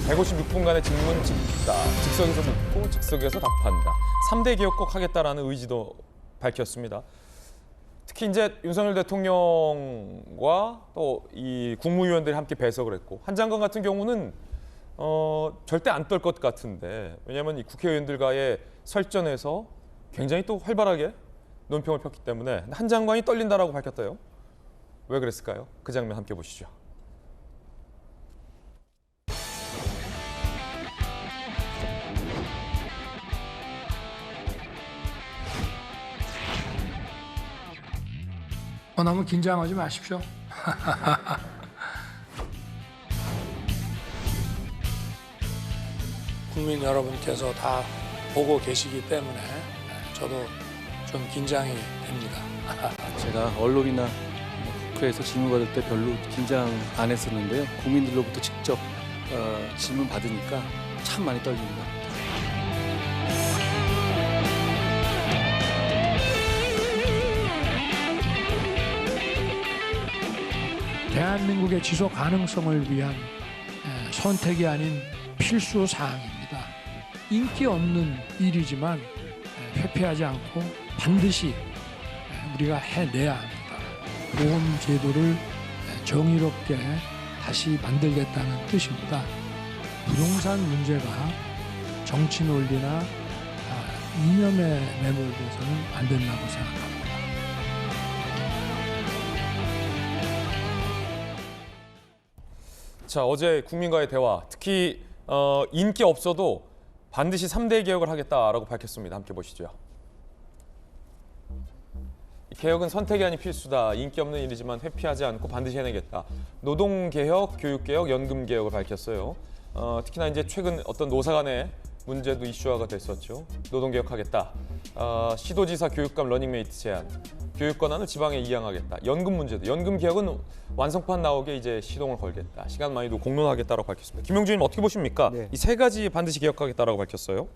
156분간의 질문 즉답, 즉석에서 묻고 즉석에서 답한다. 3대 개혁 꼭 하겠다라는 의지도 밝혔습니다. 특히 이제 윤석열 대통령과 또 이 국무위원들이 함께 배석을 했고, 한 장관 같은 경우는 절대 안 떨 것 같은데, 왜냐하면 이 국회의원들과의 설전에서 굉장히 또 활발하게 논평을 폈기 때문에 한 장관이 떨린다라고 밝혔대요. 왜 그랬을까요? 그 장면 함께 보시죠. 너무 긴장하지 마십시오. 국민 여러분께서 다 보고 계시기 때문에 저도 좀 긴장이 됩니다. 제가 언론이나 국회에서 질문 받을 때 별로 긴장 안 했었는데요. 국민들로부터 직접 질문 받으니까 참 많이 떨립니다. 대한민국의 지속 가능성을 위한 선택이 아닌 필수 사항입니다. 인기 없는 일이지만 회피하지 않고 반드시 우리가 해내야 합니다. 보험 제도를 정의롭게 다시 만들겠다는 뜻입니다. 부동산 문제가 정치 논리나 이념에 매몰돼서는 안 된다고 생각합니다. 자, 어제 국민과의 대화, 특히 인기 없어도 반드시 3대 개혁을 하겠다라고 밝혔습니다. 함께 보시죠. 개혁은 선택이 아닌 필수다. 인기 없는 일이지만 회피하지 않고 반드시 해내겠다. 노동개혁, 교육개혁, 연금개혁을 밝혔어요. 특히나 이제 최근 어떤 노사 간의 문제도 이슈화가 됐었죠. 노동개혁하겠다. 시도지사 교육감 러닝메이트 제한. 교육 권한을 지방에 이양하겠다. 연금 문제도. 연금 개혁은 완성판 나오게 이제 시동을 걸겠다. 시간 많이도 공론하겠다라고 밝혔습니다. 김용준님 어떻게 보십니까? 네. 이 세 가지 반드시 개혁하겠다라고 밝혔어요.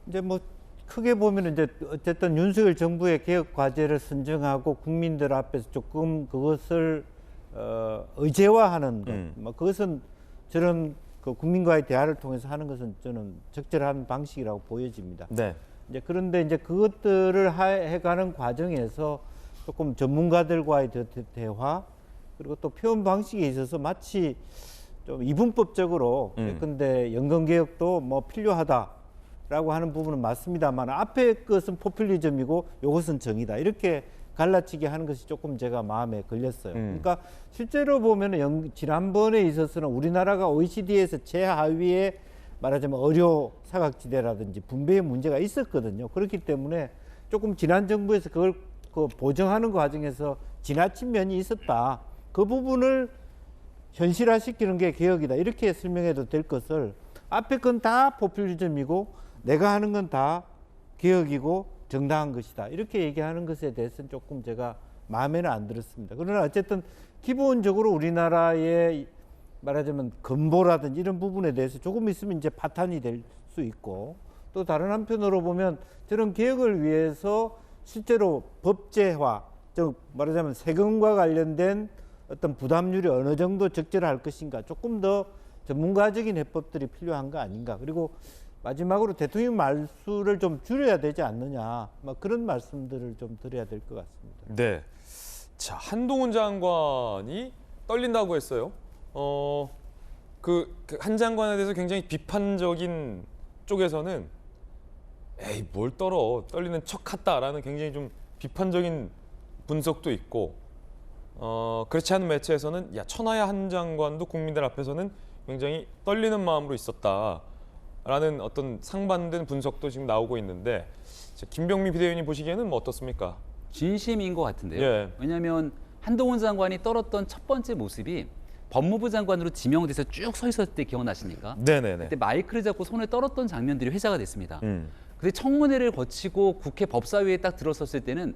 이제 뭐 크게 보면 이제 어쨌든 윤석열 정부의 개혁 과제를 선정하고 국민들 앞에서 조금 그것을 의제화하는 것. 뭐 그것은 저런 그 국민과의 대화를 통해서 하는 것은 저는 적절한 방식이라고 보여집니다. 네. 이제 그런데 이제 그것들을 해가는 과정에서 조금 전문가들과의 대화 그리고 또 표현 방식에 있어서 마치 좀 이분법적으로 근데 연금 개혁도 뭐 필요하다라고 하는 부분은 맞습니다만 앞에 것은 포퓰리즘이고 이것은 정의다 이렇게 갈라치게 하는 것이 조금 제가 마음에 걸렸어요. 그러니까 실제로 보면은 지난번에 있어서는 우리나라가 OECD에서 최하위에 말하자면 의료 사각지대라든지 분배의 문제가 있었거든요. 그렇기 때문에 조금 지난 정부에서 그걸 보정하는 과정에서 지나친 면이 있었다. 그 부분을 현실화시키는 게 개혁이다. 이렇게 설명해도 될 것을 앞에 건 다 포퓰리즘이고 내가 하는 건 다 개혁이고 정당한 것이다. 이렇게 얘기하는 것에 대해서는 조금 제가 마음에는 안 들었습니다. 그러나 어쨌든 기본적으로 우리나라의 말하자면 근보라든지 이런 부분에 대해서 조금 있으면 이제 파탄이 될 수 있고 또 다른 한편으로 보면 저런 개혁을 위해서 실제로 법제화, 즉 말하자면 세금과 관련된 어떤 부담률이 어느 정도 적절할 것인가 조금 더 전문가적인 해법들이 필요한 거 아닌가. 그리고 마지막으로 대통령 말수를 좀 줄여야 되지 않느냐. 막 그런 말씀들을 좀 드려야 될 것 같습니다. 네. 자, 한동훈 장관이 떨린다고 했어요. 그 한 장관에 대해서 굉장히 비판적인 쪽에서는 에이 뭘 떨리는 척 같다라는 굉장히 좀 비판적인 분석도 있고 그렇지 않은 매체에서는 야 천하야 한 장관도 국민들 앞에서는 굉장히 떨리는 마음으로 있었다라는 어떤 상반된 분석도 지금 나오고 있는데 김병민 비대위원님 보시기에는 뭐 어떻습니까? 진심인 것 같은데요. 예. 왜냐하면 한동훈 장관이 떨었던 첫 번째 모습이 법무부 장관으로 지명돼서 쭉 서 있었을 때 기억나십니까? 네네네. 그때 마이크를 잡고 손을 떨었던 장면들이 회자가 됐습니다. 근데 청문회를 거치고 국회 법사위에 딱 들어섰을 때는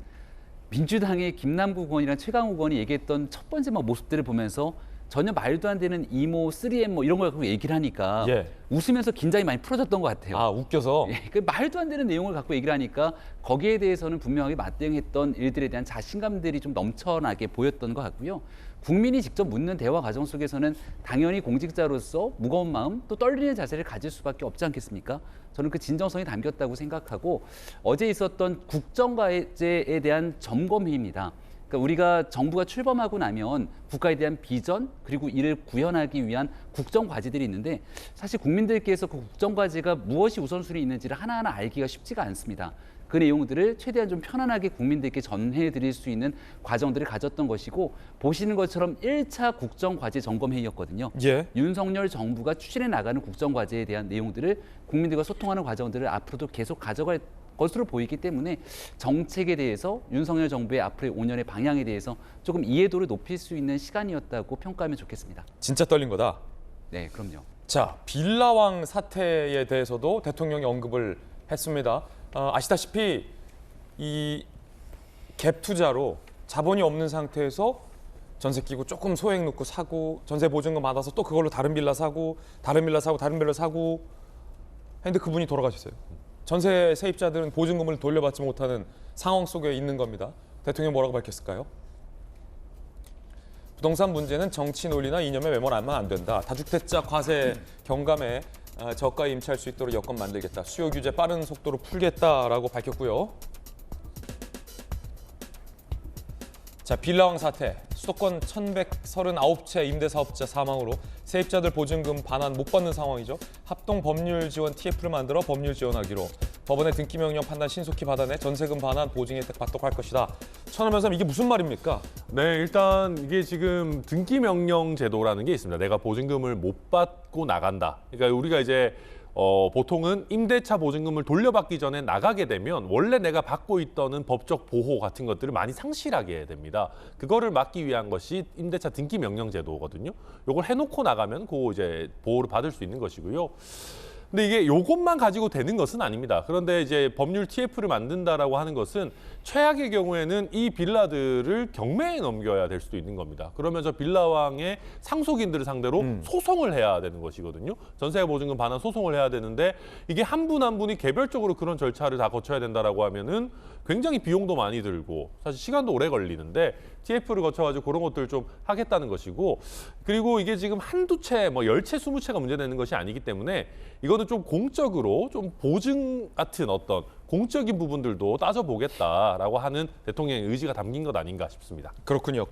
민주당의 김남국 의원이랑 최강욱 의원이 얘기했던 첫 번째 막 모습들을 보면서 전혀 말도 안 되는 이모, 3M 뭐 이런 걸 갖고 얘기를 하니까 예. 웃으면서 긴장이 많이 풀어졌던 것 같아요. 아 웃겨서. 예, 그 말도 안 되는 내용을 갖고 얘기를 하니까 거기에 대해서는 분명하게 맞대응했던 일들에 대한 자신감들이 좀 넘쳐나게 보였던 것 같고요. 국민이 직접 묻는 대화 과정 속에서는 당연히 공직자로서 무거운 마음 또 떨리는 자세를 가질 수밖에 없지 않겠습니까? 저는 그 진정성이 담겼다고 생각하고 어제 있었던 국정과제에 대한 점검회의입니다. 그러니까 우리가 정부가 출범하고 나면 국가에 대한 비전 그리고 이를 구현하기 위한 국정과제들이 있는데 사실 국민들께서 그 국정과제가 무엇이 우선순위 있는지를 하나하나 알기가 쉽지가 않습니다. 그 내용들을 최대한 좀 편안하게 국민들께 전해드릴 수 있는 과정들을 가졌던 것이고 보시는 것처럼 1차 국정과제 점검회의였거든요. 예. 윤석열 정부가 추진해 나가는 국정과제에 대한 내용들을 국민들과 소통하는 과정들을 앞으로도 계속 가져갈 것으로 보이기 때문에 정책에 대해서 윤석열 정부의 앞으로의 5년의 방향에 대해서 조금 이해도를 높일 수 있는 시간이었다고 평가하면 좋겠습니다. 진짜 떨린 거다. 네, 그럼요. 자, 빌라왕 사태에 대해서도 대통령이 언급을 했습니다. 아시다시피 이 갭 투자로 자본이 없는 상태에서 전세 끼고 조금 소액 넣고 사고 전세 보증금 받아서 또 그걸로 다른 빌라 사고 다른 빌라 사고 다른 빌라 사고 했는데 그분이 돌아가셨어요. 전세 세입자들은 보증금을 돌려받지 못하는 상황 속에 있는 겁니다. 대통령이 뭐라고 밝혔을까요? 부동산 문제는 정치 논리나 이념에 매몰하면 안 된다. 다주택자 과세 경감에 저가에 임차할 수 있도록 여건 만들겠다. 수요 규제 빠른 속도로 풀겠다라고 밝혔고요. 자, 빌라왕 사태. 수도권 1,139채 임대사업자 사망으로 세입자들 보증금 반환 못 받는 상황이죠. 합동 법률 지원 TF를 만들어 법률 지원하기로. 법원의 등기 명령 판단 신속히 받아내 전세금 반환 보증 혜택 받도록 할 것이다. 천하 변호사님, 이게 무슨 말입니까? 네, 일단 이게 지금 등기 명령 제도라는 게 있습니다. 내가 보증금을 못 받고 나간다. 그러니까 우리가 이제 보통은 임대차 보증금을 돌려받기 전에 나가게 되면 원래 내가 받고 있던 법적 보호 같은 것들을 많이 상실하게 됩니다. 그거를 막기 위한 것이 임대차 등기 명령 제도거든요. 이걸 해놓고 나가면 그 이제 보호를 받을 수 있는 것이고요. 근데 이게 요것만 가지고 되는 것은 아닙니다. 그런데 이제 법률 TF를 만든다라고 하는 것은 최악의 경우에는 이 빌라들을 경매에 넘겨야 될 수도 있는 겁니다. 그러면 저 빌라왕의 상속인들을 상대로 소송을 해야 되는 것이거든요. 전세 보증금 반환 소송을 해야 되는데 이게 한 분 한 분이 개별적으로 그런 절차를 다 거쳐야 된다라고 하면은 굉장히 비용도 많이 들고 사실 시간도 오래 걸리는데 TF를 거쳐가지고 그런 것들을 좀 하겠다는 것이고 그리고 이게 지금 한두 채, 뭐 10채, 20채가 문제되는 것이 아니기 때문에 이거는 좀 공적으로 좀 보증 같은 어떤 공적인 부분들도 따져보겠다라고 하는 대통령의 의지가 담긴 것 아닌가 싶습니다. 그렇군요.